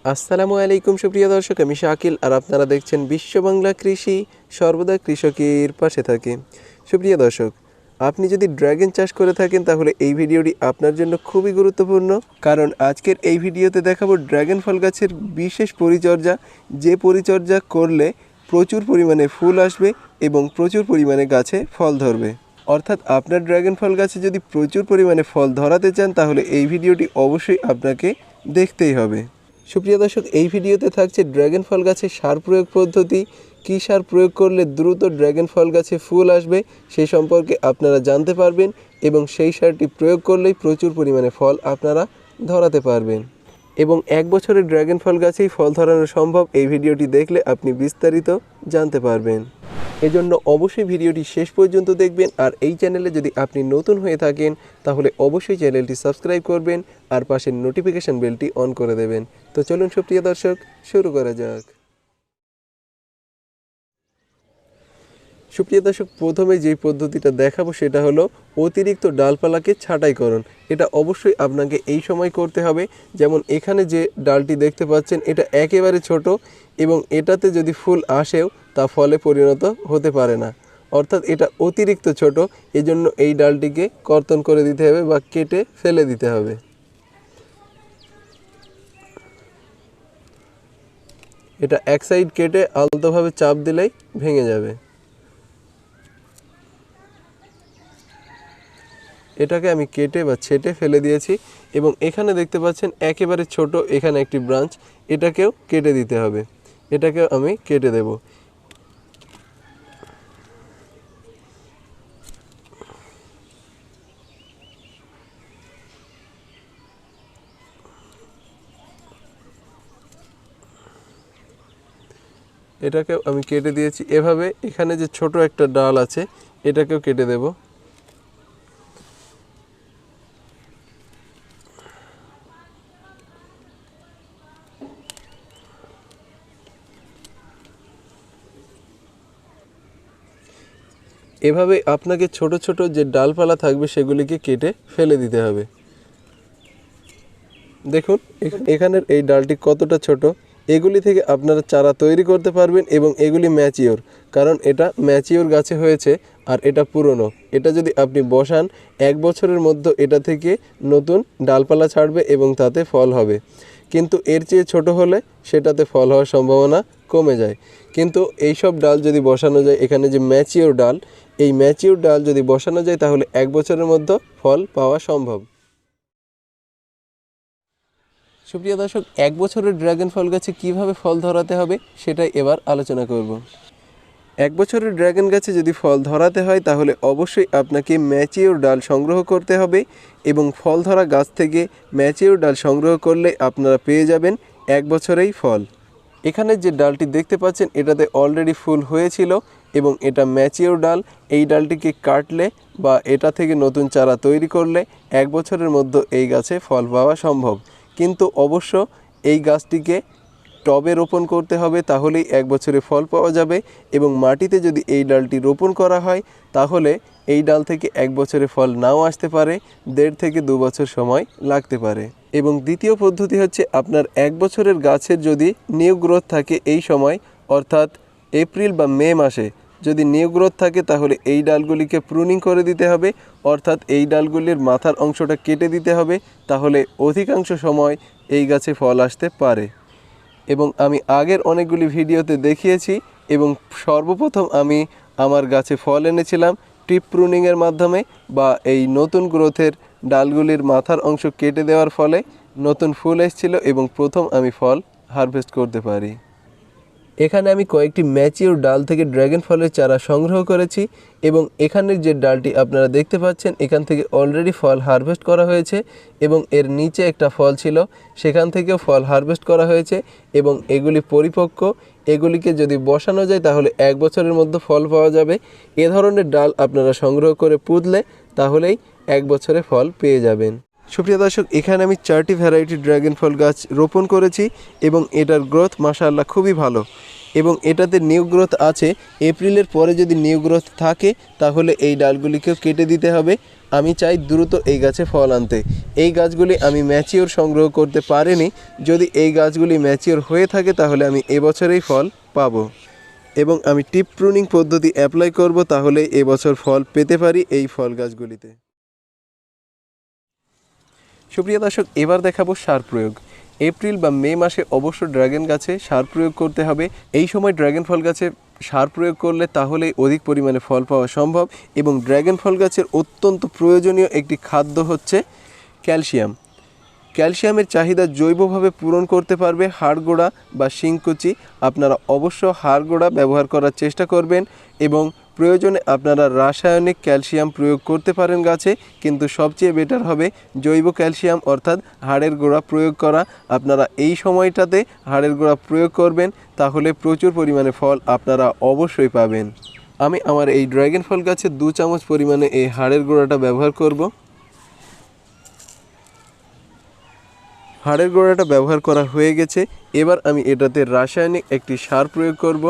আসসালামু আলাইকুম সুপ্রিয় দর্শক, আমি শাকিল আর আপনারা দেখছেন বিশ্ব বাংলা কৃষি, সর্বদা কৃষকের পাশে থাকে। সুপ্রিয় দর্শক, আপনি যদি ড্রাগন চাষ করে থাকেন তাহলে এই ভিডিওটি আপনার জন্য খুবই গুরুত্বপূর্ণ, কারণ আজকের এই ভিডিওতে দেখাবো ড্রাগন ফল গাছের বিশেষ পরিচর্যা, যে পরিচর্যা করলে প্রচুর পরিমাণে ফুল আসবে এবং প্রচুর পরিমাণে গাছে ফল ধরবে। অর্থাৎ আপনার ড্রাগন ফল গাছে যদি প্রচুর পরিমাণে ফল ধরাতে চান তাহলে এই ভিডিওটি অবশ্যই আপনাকে দেখতেই হবে। সুপ্রিয় দর্শক, এই ভিডিওতে থাকছে ড্রাগন ফল গাছে সার প্রয়োগ পদ্ধতি, কী সার প্রয়োগ করলে দ্রুত ড্রাগন ফল গাছে ফুল আসবে সেই সম্পর্কে আপনারা জানতে পারবেন এবং সেই সারটি প্রয়োগ করলেই প্রচুর পরিমাণে ফল আপনারা ধরাতে পারবেন এবং 1 বছরের ড্রাগন ফল গাছেই ফল ধরানো সম্ভব। এই ভিডিওটি দেখলে আপনি বিস্তারিত জানতে পারবেন। এজন্য অবশ্যই ভিডিওটি শেষ পর্যন্ত দেখবেন, আর এই চ্যানেলে যদি আপনি নতুন হয়ে থাকেন তাহলে অবশ্যই চ্যানেলটি সাবস্ক্রাইব করবেন আর পাশের নোটিফিকেশন বেলটি অন করে দেবেন। তো চলুন সুপ্রিয় দর্শক, শুরু করা যাক। সুপ্রিয় দর্শক, প্রথমে যেই পদ্ধতিটা দেখাবো সেটা হলো অতিরিক্ত ডালপালাকে ছাঁটাইকরণ। এটা অবশ্যই আপনাকে এই সময় করতে হবে। যেমন এখানে যে ডালটি দেখতে পাচ্ছেন এটা একেবারে ছোট এবং এটাতে যদি ফুল আসেও তা ফলে পরিণত হতে পারে না, অর্থাৎ এটা অতিরিক্ত ছোট। এজন্য এই ডালটিকে কর্তন করে দিতে হবে বা কেটে ফেলে দিতে হবে। এটা এক সাইড কেটে আলতোভাবে চাপ দিলেই ভেঙে যাবে। এটাকে আমি কেটে বা ছেটে ফেলে দিয়েছি এবং এখানে দেখতে পাচ্ছেন একেবারে ছোট এখানে একটি ব্রাঞ্চ, এটাকেও কেটে দিতে হবে। এটাকেও আমি কেটে দেব। এটাকেও আমি কেটে দিয়েছি। এভাবে এখানে যে ছোট একটা ডাল আছে এটাকেও কেটে দেব। এভাবে আপনাকে ছোট ছোট যে ডালপালা থাকবে সেগুলিকে কেটে ফেলে দিতে হবে। দেখুন এখানের এই ডালটি কতটা ছোট। এগুলি থেকে আপনারা চারা তৈরি করতে পারবেন এবং এগুলি ম্যাচিওর, কারণ এটা ম্যাচিওর গাছে হয়েছে আর এটা পুরনো। এটা যদি আপনি বসান 1 বছরের মধ্যে এটা থেকে নতুন ডালপালা ছাড়বে এবং তাতে ফল হবে। কিন্তু এর চেয়ে ছোট হলে সেটাতে ফল হওয়ার সম্ভাবনা কমে যায়। কিন্তু এই সব ডাল যদি বসানো যায়, এখানে যে ম্যাচিওর ডাল, এই ম্যাচিওর ডাল যদি বসানো যায় তাহলে 1 বছরের মধ্যে ফল পাওয়া সম্ভব। সুপ্রিয় দর্শক, 1 বছরের ড্রাগন ফল গাছে কীভাবে ফল ধরাতে হবে সেটাই এবার আলোচনা করব। 1 বছরের ড্রাগন গাছে যদি ফল ধরাতে হয় তাহলে অবশ্যই আপনাকে ম্যাচিওর ডাল সংগ্রহ করতে হবে এবং ফল ধরা গাছ থেকে ম্যাচিওর ডাল সংগ্রহ করলে আপনারা পেয়ে যাবেন 1 বছরেই ফল। এখানে যে ডালটি দেখতে পাচ্ছেন এটাতে অলরেডি ফুল হয়েছিল এবং এটা ম্যাচিওর ডাল। এই ডালটিকে কাটলে বা এটা থেকে নতুন চারা তৈরি করলে 1 বছরের মধ্যে এই গাছে ফল পাওয়া সম্ভব। কিন্তু অবশ্য এই গাছটিকে টবে রোপণ করতে হবে, তাহলেই 1 বছরে ফল পাওয়া যাবে এবং মাটিতে যদি এই ডালটি রোপণ করা হয় তাহলে এই ডাল থেকে 1 বছরে ফল নাও আসতে পারে, 1.5 থেকে 2 বছর সময় লাগতে পারে। এবং দ্বিতীয় পদ্ধতি হচ্ছে আপনার 1 বছরের গাছের যদি নিউ গ্রোথ থাকে এই সময়, অর্থাৎ এপ্রিল বা মে মাসে যদি নিউ গ্রোথ থাকে তাহলে এই ডালগুলিকে প্রুনিং করে দিতে হবে, অর্থাৎ এই ডালগুলির মাথার অংশটা কেটে দিতে হবে, তাহলে অধিকাংশ সময় এই গাছে ফল আসতে পারে। এবং আমি আগের অনেকগুলি ভিডিওতে দেখিয়েছি এবং সর্বপ্রথম আমি আমার গাছে ফল এনেছিলাম টিপ প্রুনিংয়ের মাধ্যমে বা এই নতুন গ্রোথের ডালগুলির মাথার অংশ কেটে দেওয়ার ফলে নতুন ফুল এসেছিল এবং প্রথম আমি ফল হারভেস্ট করতে পারি। এখানে আমি কয়েকটি ম্যাচিওর ডাল থেকে ড্রাগন ফলের চারা সংগ্রহ করেছি এবং এখানের যে ডালটি আপনারা দেখতে পাচ্ছেন এখান থেকে অলরেডি ফল হারভেস্ট করা হয়েছে এবং এর নিচে একটা ফল ছিল সেখান থেকেও ফল হারভেস্ট করা হয়েছে এবং এগুলি পরিপক্ক। এগুলিকে যদি বসানো যায় তাহলে 1 বছরের মধ্যে ফল পাওয়া যাবে। এ ধরনের ডাল আপনারা সংগ্রহ করে পুঁতলে তাহলেই 1 বছরে ফল পেয়ে যাবেন। সুপ্রিয় দর্শক, এখানে আমি 4টি ভ্যারাইটি ড্রাগন ফল গাছ রোপণ করেছি এবং এটার গ্রোথ মাশাআল্লাহ খুবই ভালো এবং এটাতে নিউ গ্রোথ আছে। এপ্রিলের পরে যদি নিউ গ্রোথ থাকে তাহলে এই ডালগুলিকেও কেটে দিতে হবে, আমি চাই দ্রুত এই গাছে ফল আনতে। এই গাছগুলি আমি ম্যাচিওর সংগ্রহ করতে পারিনি। যদি এই গাছগুলি ম্যাচিওর হয়ে থাকে তাহলে আমি এবছরেই ফল পাবো এবং আমি টিপ প্রুনিং পদ্ধতি অ্যাপ্লাই করব, তাহলে এবছর ফল পেতে পারি এই ফল গাছগুলিতে। সুপ্রিয় দর্শক, এবার দেখাবো সার প্রয়োগ। এপ্রিল বা মে মাসে অবশ্য ড্রাগন গাছে সার প্রয়োগ করতে হবে। এই সময় ড্রাগন ফল গাছে সার প্রয়োগ করলে তাহলেই অধিক পরিমাণে ফল পাওয়া সম্ভব। এবং ড্রাগন ফল গাছের অত্যন্ত প্রয়োজনীয় একটি খাদ্য হচ্ছে ক্যালসিয়াম। ক্যালসিয়ামের চাহিদা জৈবভাবে পূরণ করতে পারবে হাড়গোড়া বা শিংকুচি। আপনারা অবশ্য হাড়গোড়া ব্যবহার করার চেষ্টা করবেন এবং প্রয়োজনে আপনারা রাসায়নিক ক্যালসিয়াম প্রয়োগ করতে পারেন গাছে, কিন্তু সবচেয়ে বেটার হবে জৈব ক্যালসিয়াম অর্থাৎ হাড়ের গোড়া প্রয়োগ করা। আপনারা এই সময়টাতে হাড়ের গোড়া প্রয়োগ করবেন, তাহলে প্রচুর পরিমাণে ফল আপনারা অবশ্যই পাবেন। আমি আমার এই ড্রাগন ফল গাছে 2 চামচ পরিমাণে এই হাড়ের গোড়াটা ব্যবহার করব। হাড়ের গোড়াটা ব্যবহার করা হয়ে গেছে। এবার আমি এটাতে রাসায়নিক একটি সার প্রয়োগ করব।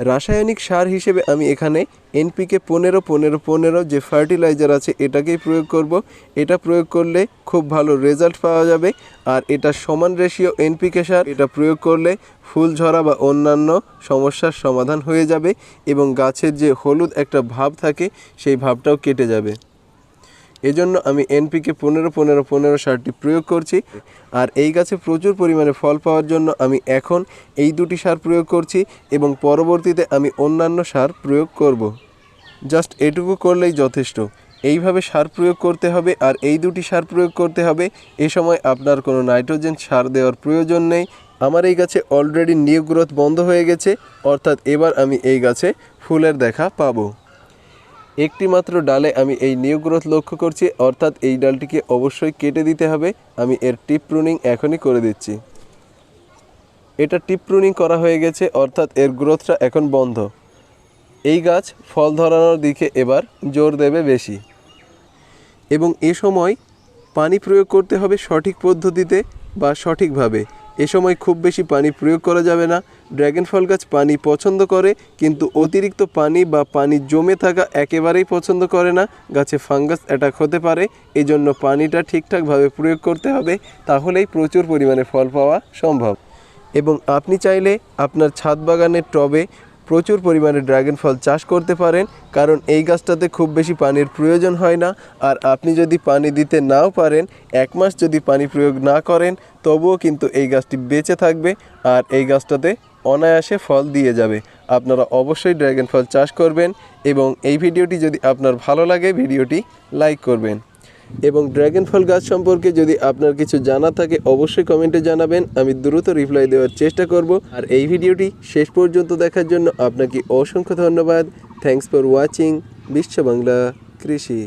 রাসায়নিক সার হিসেবে আমি এখানে এনপিকে 15-15-15 যে ফার্টিলাইজার আছে এটাকেই প্রয়োগ করব। এটা প্রয়োগ করলে খুব ভালো রেজাল্ট পাওয়া যাবে। আর এটা সমান রেশিও এনপিকে সার, এটা প্রয়োগ করলে ফুল ঝরা বা অন্যান্য সমস্যার সমাধান হয়ে যাবে এবং গাছের যে হলুদ একটা ভাব থাকে সেই ভাবটাও কেটে যাবে। এজন্য আমি এনপিকে 15-15-15 সারটি প্রয়োগ করছি। আর এই গাছে প্রচুর পরিমাণে ফল পাওয়ার জন্য আমি এখন এই 2টি সার প্রয়োগ করছি এবং পরবর্তীতে আমি অন্যান্য সার প্রয়োগ করব। জাস্ট এটুকু করলেই যথেষ্ট। এইভাবে সার প্রয়োগ করতে হবে আর এই 2টি সার প্রয়োগ করতে হবে। এ সময় আপনার কোনো নাইট্রোজেন সার দেওয়ার প্রয়োজন নেই। আমার এই গাছে অলরেডি নিউ গ্রোথ বন্ধ হয়ে গেছে, অর্থাৎ এবার আমি এই গাছে ফুলের দেখা পাবো। একটি মাত্র ডালে আমি এই নিউ গ্রোথ লক্ষ্য করছি, অর্থাৎ এই ডালটিকে অবশ্যই কেটে দিতে হবে। আমি এর টিপ প্রুনিং এখনই করে দিচ্ছি। এটা টিপ প্রুনিং করা হয়ে গেছে, অর্থাৎ এর গ্রোথটা এখন বন্ধ। এই গাছ ফল ধরানোর দিকে এবার জোর দেবে বেশি এবং এ সময় পানি প্রয়োগ করতে হবে সঠিক পদ্ধতিতে বা সঠিকভাবে। এ সময় খুব বেশি পানি প্রয়োগ করা যাবে না। ড্রাগন ফল গাছ পানি পছন্দ করে, কিন্তু অতিরিক্ত পানি বা পানি জমে থাকা একেবারেই পছন্দ করে না। গাছে ফাঙ্গাস অ্যাটাক হতে পারে, এজন্য পানিটা ঠিকঠাকভাবে প্রয়োগ করতে হবে, তাহলেই প্রচুর পরিমাণে ফল পাওয়া সম্ভব। এবং আপনি চাইলে আপনার ছাদ বাগানের টবে প্রচুর পরিমাণে ড্রাগন ফল চাষ করতে পারেন, কারণ এই গাছটাতে খুব বেশি পানির প্রয়োজন হয় না। আর আপনি যদি পানি দিতে নাও পারেন, 1 মাস যদি পানি প্রয়োগ না করেন, তবুও কিন্তু এই গাছটি বেঁচে থাকবে আর এই গাছটাতে অনায়াসে ফল দিয়ে যাবে। আপনারা অবশ্যই ড্রাগন ফল চাষ করবেন এবং এই ভিডিওটি যদি আপনার ভালো লাগে ভিডিওটি লাইক করবেন। এবং ড্রাগন ফল গাছ সম্পর্কে যদি আপনার কিছু জানা থাকে অবশ্যই কমেন্টে জানাবেন, আমি দ্রুত রিপ্লাই দেওয়ার চেষ্টা করব। আর এই ভিডিওটি শেষ পর্যন্ত দেখার জন্য আপনাকে অসংখ্য ধন্যবাদ। থ্যাঙ্কস ফর ওয়াচিং বিশ্ব বাংলা কৃষি।